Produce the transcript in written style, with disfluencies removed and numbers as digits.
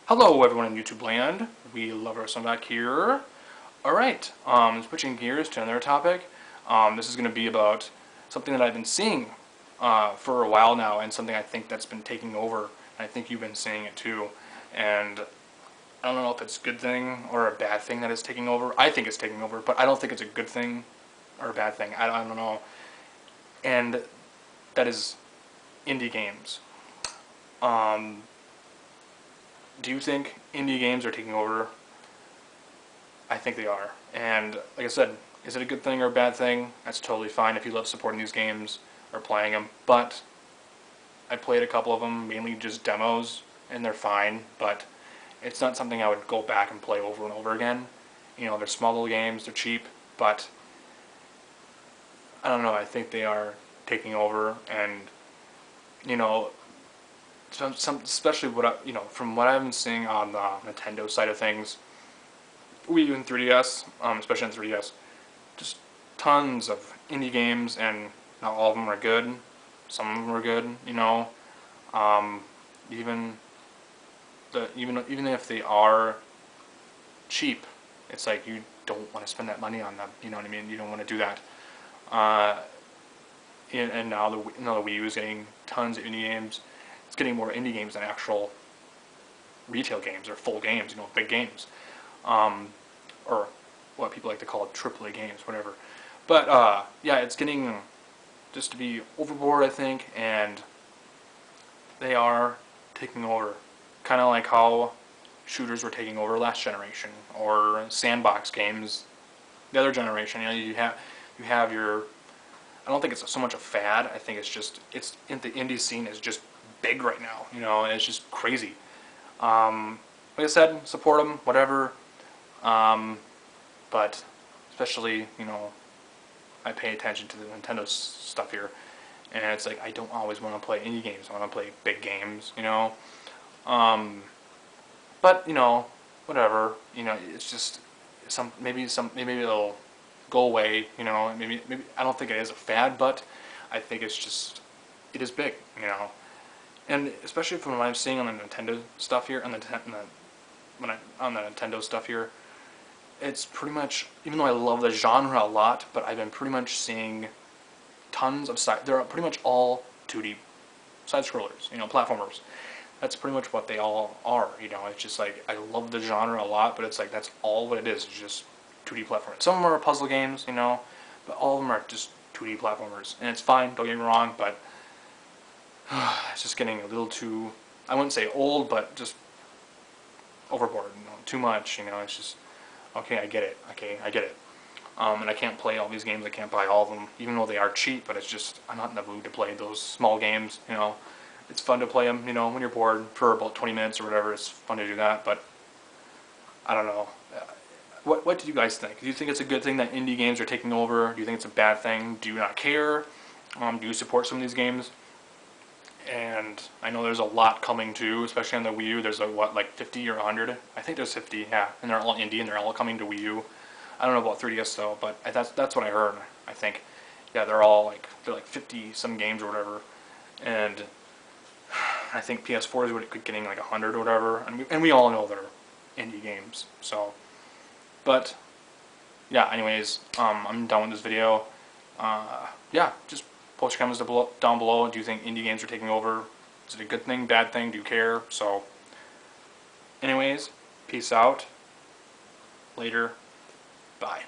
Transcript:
Hello everyone in YouTube land. We love our son back here. Alright, switching gears to another topic. This is going to be about something that I've been seeing for a while now, and something I think that's been taking over. And I think you've been seeing it too. And I don't know if it's a good thing or a bad thing that it's taking over. I think it's taking over, but I don't think it's a good thing or a bad thing. I don't know. And that is indie games. Do you think indie games are taking over? I think they are. And like I said, is it a good thing or a bad thing? That's totally fine if you love supporting these games or playing them. But I played a couple of them, mainly just demos, and they're fine. But it's not something I would go back and play over and over again. You know, they're small little games, they're cheap, but I don't know, I think they are taking over. And you know, especially from what I've been seeing on the Nintendo side of things, Wii U and 3DS, especially on 3DS, just tons of indie games, and not all of them are good. Some of them are good, you know. Even if they are cheap, it's like you don't want to spend that money on them. You know what I mean? You don't want to do that. And now the Wii U is getting tons of indie games. It's getting more indie games than actual retail games or full games, you know, big games, or what people like to call AAA games, whatever. But yeah, it's getting just to be overboard, I think, and they are taking over, kind of like how shooters were taking over last generation, or sandbox games the other generation. You know, you have your. I don't think it's so much a fad. I think it's just the indie scene is just big right now, you know, and it's just crazy. Like I said, support them, whatever, but especially, you know, I pay attention to the Nintendo stuff here, and it's like I don't always want to play indie games. I want to play big games, you know. But you know, whatever, you know, it's just maybe it'll go away, you know. Maybe I don't think it is a fad, but I think it is big, you know. And especially from what I'm seeing on the Nintendo stuff here, on the Nintendo stuff here, it's pretty much, even though I love the genre a lot, but I've been pretty much seeing tons of they're pretty much all 2D side scrollers, you know, platformers. That's pretty much what they all are, you know. It's just like I love the genre a lot, but it's like that's all what it is. It's just 2D platformers. Some of them are puzzle games, you know, but all of them are just 2D platformers, and it's fine. Don't get me wrong, but it's just getting a little too, I wouldn't say old, but just overboard, you know, too much, you know. It's just, okay, I get it, and I can't play all these games, I can't buy all of them, even though they are cheap, but it's just, I'm not in the mood to play those small games, you know. It's fun to play them, you know, when you're bored for about 20 minutes or whatever, it's fun to do that, but I don't know. What do you guys think? Do you think it's a good thing that indie games are taking over? Do you think it's a bad thing? Do you not care? Do you support some of these games? And I know there's a lot coming too, especially on the Wii U. There's like 50 or 100? I think there's 50, yeah. And they're all indie, and they're all coming to Wii U. I don't know about 3DS though, but that's what I heard. I think, yeah, they're like 50 some games or whatever. And I think PS4 is getting like 100 or whatever. And we all know they're indie games. So, but yeah. Anyways, I'm done with this video. Yeah, just post your comments down below. Do you think indie games are taking over? Is it a good thing, bad thing? Do you care? So, anyways, peace out. Later. Bye.